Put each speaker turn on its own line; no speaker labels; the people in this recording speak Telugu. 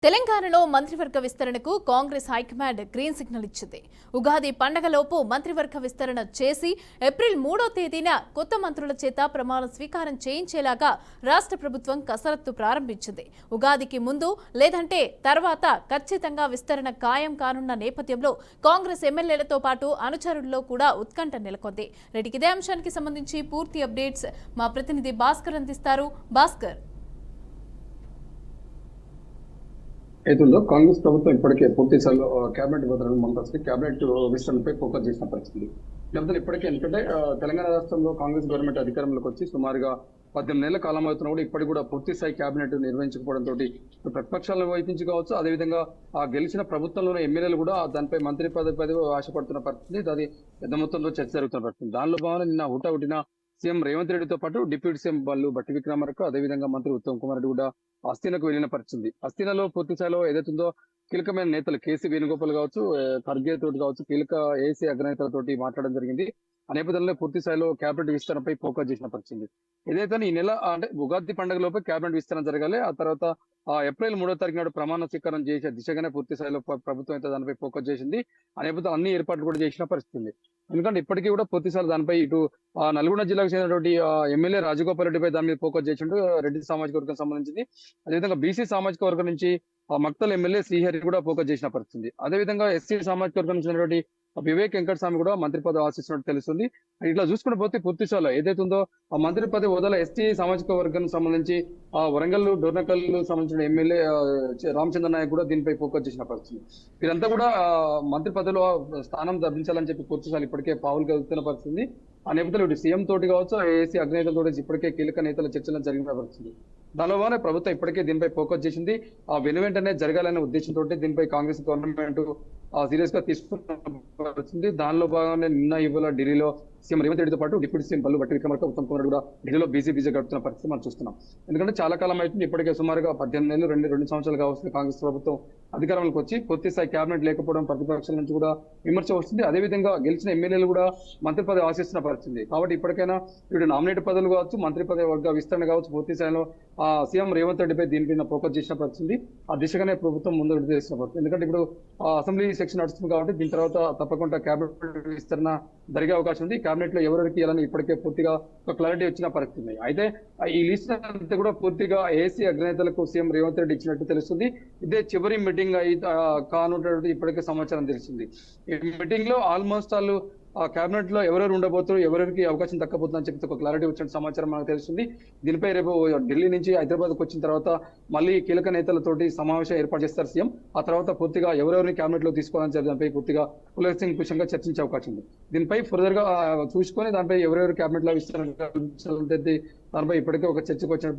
తెలంగాణలో మంత్రివర్గ విస్తరణకు కాంగ్రెస్ హైకమాండ్ గ్రీన్ సిగ్నల్ ఇచ్చింది. ఉగాది పండగలోపు మంత్రివర్గ విస్తరణ చేసి ఏప్రిల్ 3వ తేదీన కొత్త మంత్రుల చేత ప్రమాణ స్వీకారం చేయించేలాగా రాష్ట్ర ప్రభుత్వం కసరత్తు ప్రారంభించింది. ఉగాదికి ముందు లేదంటే తర్వాత ఖచ్చితంగా విస్తరణ ఖాయం కానున్న నేపథ్యంలో కాంగ్రెస్ ఎమ్మెల్యేలతో పాటు అనుచరుల్లో కూడా ఉత్కంఠ నెలకొంది. ఇదే అంశానికి సంబంధించి పూర్తి అప్డేట్స్ మా ప్రతినిధి భాస్కర్ అందిస్తారు. భాస్కర్,
ఏదో కాంగ్రెస్ ప్రభుత్వం ఇప్పటికే పూర్తి స్థాయిలో కేబినెట్ విస్తరణ మంత్రి కేబినెట్ విస్తరణపై ఫోకస్ చేసిన పరిస్థితి. లేకపోతే ఇప్పటికే ఎందుకంటే తెలంగాణ రాష్ట్రంలో కాంగ్రెస్ గవర్నమెంట్ అధికారంలోకి వచ్చి సుమారుగా 18 నెలల కాలం అవుతున్నా కూడా ఇప్పటికి కూడా పూర్తి స్థాయి కేబినెట్ నిర్వహించకపోవడంతో ప్రతిపక్షాలను వైపించి కావచ్చు, అదేవిధంగా ఆ గెలిచిన ప్రభుత్వంలోని ఎమ్మెల్యేలు కూడా దానిపై మంత్రి పదవి ఆశపడుతున్న పరిస్థితి, అది పెద్ద మొత్తంలో చర్చ జరుగుతున్న పరిస్థితి. దానిలో భాగంగా నిన్న హుటాహుటిన సీఎం రేవంత్ రెడ్డితో పాటు డిప్యూటీ సీఎం బల్లు భట్టి విక్రమార్క, అదేవిధంగా మంత్రి ఉత్తమ్ కుమార్ రెడ్డి కూడా అస్థినకు వెళ్లిన పరిస్థితి. అస్థినలో పూర్తి స్థాయిలో ఏదైతుందో కీలకమైన నేతలు కేసీ వేణుగోపాల్ కావచ్చు, ఖర్గే తోటి కావచ్చు, కీలక ఏసీ అగ్రనేతలతోటి మాట్లాడడం జరిగింది. ఆ నేపథ్యంలో పూర్తి స్థాయిలో కేబినెట్ విస్తరణపై ఫోకస్ చేసిన పరిస్థితి. ఏదైతే ఈ నెల అంటే ఉగాది పండుగ లోపే కేబినెట్ విస్తరణ జరగాలి. ఆ తర్వాత ఏప్రిల్ 3వ తారీఖు నాడు ప్రమాణ స్వీకారం చేసే దిశగానే పూర్తి స్థాయిలో ప్రభుత్వం అయితే దానిపై ఫోకస్ చేసింది. ఆ నేపథ్యంలో అన్ని ఏర్పాట్లు కూడా చేసిన పరిస్థితి. ఎందుకంటే ఇప్పటికీ కూడా పూర్తి స్థాయిలో దానిపై ఇటు నల్గొండ జిల్లాకు చెందినటువంటి ఎమ్మెల్యే రాజగోపాల్ రెడ్డిపై దాని మీద ఫోకస్ చేసిండు. రెడ్డి సామాజిక వర్గం సంబంధించింది. అదేవిధంగా బీసీ సామాజిక వర్గం నుంచి మక్తల్ ఎమ్మెల్యే శ్రీహరి కూడా ఫోకస్ చేసిన పరిస్థితి. అదేవిధంగా ఎస్సీ సామాజిక వర్గం నుంచి చెందినటువంటి వివేక్ వెంకటస్వామి కూడా మంత్రి పదవి ఆశిస్తున్నట్టు తెలుస్తుంది. ఇట్లా చూసుకుని పోతే పూర్తి స్థాయిలో ఏదైతే ఉందో ఆ మంత్రి పదవి హోదాలో ఎస్టీ సామాజిక వర్గానికి సంబంధించి వరంగల్ డోర్నకల్ సంబంధించిన ఎమ్మెల్యే రామచంద్ర నాయక్ కూడా దీనిపై ఫోకస్ చేసిన పరిస్థితి. వీరంతా కూడా మంత్రి పదవిలో స్థానం లభించాలని చెప్పి పూర్తి స్థాయి ఇప్పటికే పావులు కలుగుతున్న పరిస్థితి. ఆ నేపథ్యంలో ఇటు సీఎం తోటి కావచ్చు, ఏసీ అగ్రనేతలతో ఇప్పటికే కీలక నేతల చర్చలు జరిగిన పరిస్థితి. దానిలోనే ప్రభుత్వం ఇప్పటికే దీనిపై ఫోకస్ చేసింది. ఆ వెంటనే జరగాలనే ఉద్దేశంతో దీనిపై కాంగ్రెస్ గవర్నమెంట్ సీరియస్ గా తీసుకుంటుంది. దానిలో భాగంగా నిన్న ఇవాళ ఢిల్లీలో సీఎం రేవంత్ రెడ్డితో పాటు డిప్యూటీ సీఎం బల్లు భట్టి విక్రమార్క, ఉత్తమ్ కుమార్ కూడా ఢిల్లీలో బిజీ గడుపుతున్న పరిస్థితి మనం చూస్తున్నాం. ఎందుకంటే చాలా కాలం అయితే ఇప్పటికే సుమారుగా 18 నెలలు రెండు సంవత్సరాలు కావచ్చు కాంగ్రెస్ ప్రభుత్వం అధికారంలోకి వచ్చి పూర్తి స్థాయి కేబినెట్ లేకపోవడం ప్రతిపక్షాల నుంచి కూడా విమర్శ వస్తుంది. అదేవిధంగా గెలిచిన ఎమ్మెల్యేలు కూడా మంత్రి పదవి ఆశిస్తున్న పరిస్థితి. కాబట్టి ఇప్పటికైనా వీడు నామినేట్ పదవులు కావచ్చు, మంత్రి పదవి వర్గ విస్తరణ కావచ్చు, పూర్తి స్థాయిలో సీఎం రేవంత్ రెడ్డిపై దీనిపైన ఫోకస్ చేసిన పరిస్థితి. ఆ దిశగానే ప్రభుత్వం ముందు చేసిన పరిస్థితి. ఎందుకంటే ఇప్పుడు అసెంబ్లీ సెక్షన్ నడుస్తుంది కాబట్టి దీని తర్వాత తప్పకుండా కేబినెట్ విస్తరణ జరిగే అవకాశం ఉంది. కేబినెట్ లో ఎవరెవరికి ఇవ్వాలని ఇప్పటికే పూర్తిగా ఒక క్లారిటీ వచ్చిన పరిస్థితి. అయితే ఈ లిస్ట్ అంతా కూడా పూర్తిగా ఏసీ అగ్రనేతలకు సీఎం రేవంత్ రెడ్డి ఇచ్చినట్టు తెలుస్తుంది. ఇదే చివరి మీటింగ్ కానున్నట్టు ఇప్పటికే సమాచారం తెలిసింది. ఈ మీటింగ్ లో ఆల్మోస్ట్ వాళ్ళు కేబినెట్ లో ఎవరెవరు ఉండబోతారు, ఎవరికి అవకాశం దక్కబోతుందని చెప్పి ఒక క్లారిటీ వచ్చిన సమాచారం మనకు తెలుస్తుంది. దీనిపై రేపు ఢిల్లీ నుంచి హైదరాబాద్ కు వచ్చిన తర్వాత మళ్ళీ కీలక నేతలతోటి సమావేశం ఏర్పాటు చేస్తారు సీఎం. ఆ తర్వాత పూర్తిగా ఎవరెవరిని కేబినెట్ లో తీసుకోవాలని చెప్పి దానిపై పూర్తిగా కులంగా చర్చించే అవకాశం ఉంది. దీనిపై ఫర్దర్ గా చూసుకొని దానిపై ఎవరెవరు కేబినెట్ లో విస్తరణ దానిపై ఇప్పటికే ఒక చర్చకు వచ్చిన